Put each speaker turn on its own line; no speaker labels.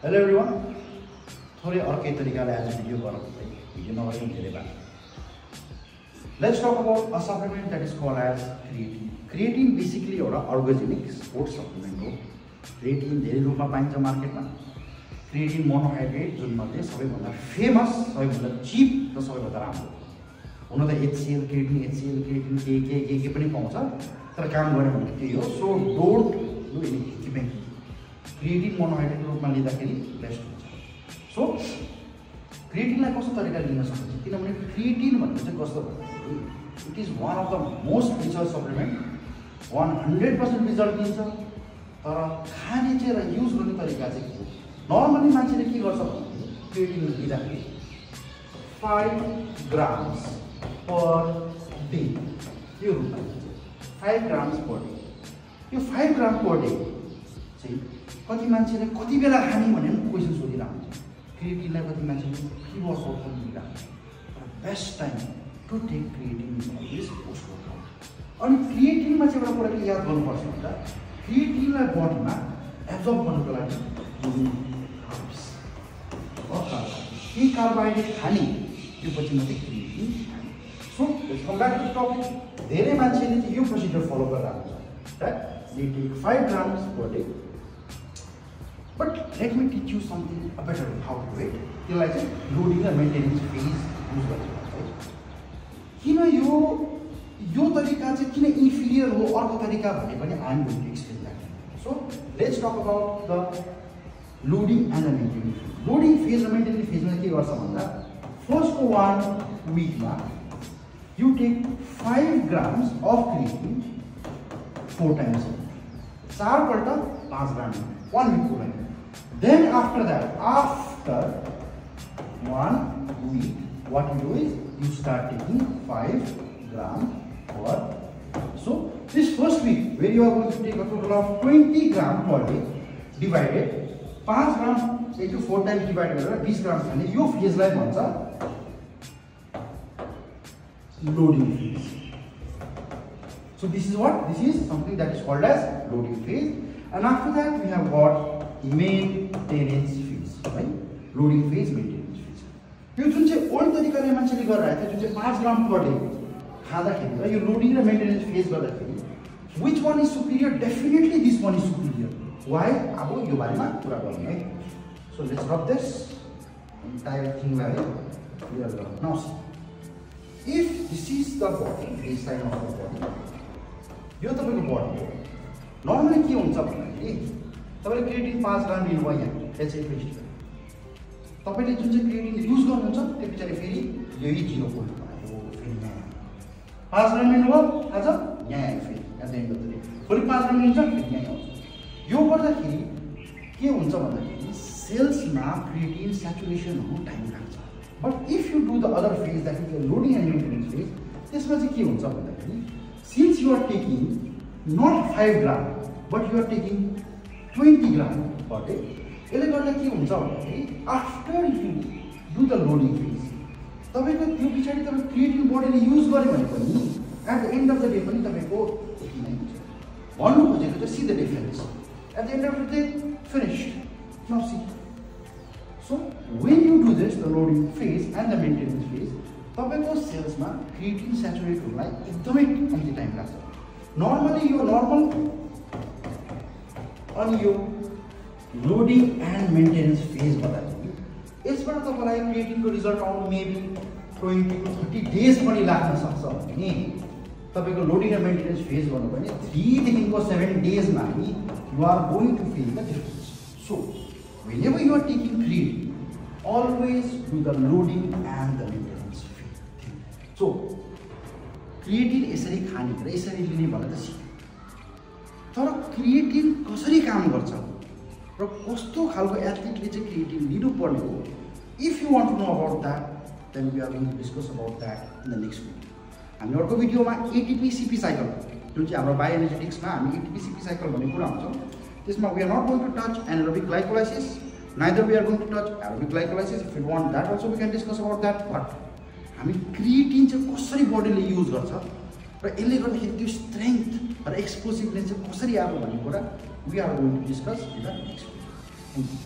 Hello everyone. थोरै अर्कै तरिकाले आज भिडियो बनाउँदै भिडियो नभई धेरै बार. Let's talk about a supplement that is called as creatine. Creatine basically एउटा अर्गेनिक स्पोर्ट्स सप्लिमेन्ट हो. Creatine धेरै रूपमा पाइन्छ मार्केटमा. Creatine मोनोहाइड्रेट जुन मध्ये सबैभन्दा फेमस, सबैभन्दा चीप र सबैभन्दा राम्रो. हुन त HCl creatine के पनि पाउँछ, तर काम गर्ने भनेको त्यही हो. So don't do any skipping. Creatine monohydrate रूपमा लिँदाखेरि बेस्ट हुन्छ. सो क्रिएटिनलाई कस्तो तरिकाले लिन सकिन्छ किनभने क्रिएटिन भन्ने चाहिँ कस्तो भन्दाखेरि it is one of the most research supplement 100% result दिन्छ तर खाने चाहिँ र युज गर्ने तरिका चाहिँ के हो नर्मली मान्छेले के गर्छ भने क्रिएटिन लिँदाखेरि 5 ग्राम्स पर डे यो रूपमा 5 ग्राम्स पर डे यो 5 ग्राम पर डे चाहिँ कति मान्छेले कति बेला खाने भन्ने क्वेसन सोधिरहेको हुन्छ क्रिएटिनलाई कति मान्छेले प्री वर्कआउट पनि लिइरहेको best time to take creatine is always post workout अनि क्रिएटिनमा चाहिँ एउटा कुरा के याद गर्नुपर्छ भन्दा क्रिएटिनलाई बडीमा एब्जर्ब गर्नको लागि केही कार्बोहाइड्रेट खाने यो पछि मात्रै क्रिएटिन खाने so come back to topic धेरै मान्छेले चाहिँ यो प्रोसिजर फलो गरिरहेको छ right they take 5 grams per day. But let me teach you something a better how to do it. त्यसलाई चाहिँ लोडिङ र मेन्टेनेन्स फेज युज गर्छ. किन यो तरिका चाहिँ किन इन्फिरियर हो अर्को तरिका भने पनि I am going to explain that. So let's talk about the loading and the maintenance phase. Loading phase र मेन्टेनेन्स फेजमा के गर्छ भन्दा फर्स्टको 1 विकमा you take 5 grams of creatine 4 times 4 पल्ट 5 ग्राम 1 week को लागि. Then after that, after 1 week, what you do is you start taking 5 gram per. So this first week, where you are going to take a total of 20 gram per day, divided 5 gram into 4 times divided by 20 gram खाने यो फेजलाई भन्छ loading phase. So this is what? This is something that is called as loading phase. And after that we have got maintenance phase, right? Loading phase, maintenance phase. यो जुन चाहिँ old तरिकाले मान्छेले गरिरहेको थियो जुन चाहिँ 5 ग्राम पर डे खाँदाखेरि र यो लोडिङ र मेन्टेनेन्स फेज गर्दाखेरि which one is superior? Definitely this one is superior. Why? अब यो बारेमा कुरा गरौँ है. So let's drop this entire thing लाई clear गरौँ. Now see, if this is the body, baseline of the body, यो तपाईको बडी हो. नर्मली के हुन्छ भन्दाखेरि तपाईले क्रिएटिन 5 ग्राम लिनुभयो यहाँ एचएफएस तपाईले जुन चाहिँ क्रिएटिन युज गर्नुहुन्छ त्यो पछाडि फेरि यही 0 पोइन्ट आयो फेरि यहाँ 5 ग्राम लिनुभयो आज यहाँ आयो फेरि at the end of the day फेरि 5 ग्राम लिन्छ फेरि यहाँ आउँछ. यो गर्दाखेरि के हुन्छ भन्दाखेरि सेल्समा क्रिएटिन स्याचुरेसन हुनु टाइम लाग्छ. But if you do the other phase that is the loading and maintenance phase त्यसमा चाहिँ के हुन्छ भन्दाखेरि since you are taking not 5 gram but you are taking 20 gram per day. यसले गर्दा के हुन्छ भन्दाखेरि after you do the loading phase तपाईको त्यो पछाडि तपाईँ क्रिएटिन बडीले युज गर्यो भने पनि at the end of the day पनि तपाईको यति नै हुन्छ. भन्नु खोजेको चाहिँ see the difference at the end of the day finished. Now see so when you do this the loading phase and the maintenance phase तपाईको सेल्समा क्रिएटिन स्याचुरेट हुनलाई एकदमै कम्ती टाइम लाग्छ. नर्मली यो नर्मल अनि यो लोडिङ एन्ड मेन्टेनेन्स फेज भन्दाखेरि यसबाट तपाईँलाई क्रिएटिनको रिजल्ट आउनु मेबी 20 to 30 डेज पनि लाग्न सक्छ भने तपाईँको लोडिङ र मेन्टेनेन्स फेज गर्नु भने 3 देखिको 7 डेजमा नि you are going to feel the difference. So whenever you are taking creatine always do the loading and the maintenance phase. So creatine यसरी खाने र यसरी लिने भनेर त सिक्यो तर क्रिएटिन कसरी काम गर्छ र कस्तो खालको एथलिटले चाहिँ क्रिएटिन लिनुपर्ने हो if you want to know about that then we are going to discuss about that in the next video. हामी अर्को भिडियोमा एटिपी सिपी साइकल जुन चाहिँ हाम्रो बायोएनर्जेटिक्समा हामी एटिपी सिपी साइकल भन्ने कुरा हुन्छौँ त्यसमा we are not going to touch anaerobic glycolysis neither we are going to touch aerobic glycolysis. If you want that also we can discuss about that. But हामी creatine चाहिँ कसरी बडीले use गर्छ र यसले गर्दाखेरि त्यो स्ट्रेङ्थ र एक्सप्लोसिभनेस चाहिँ कसरी आएको भन्ने कुरा we are going to discuss in the next video.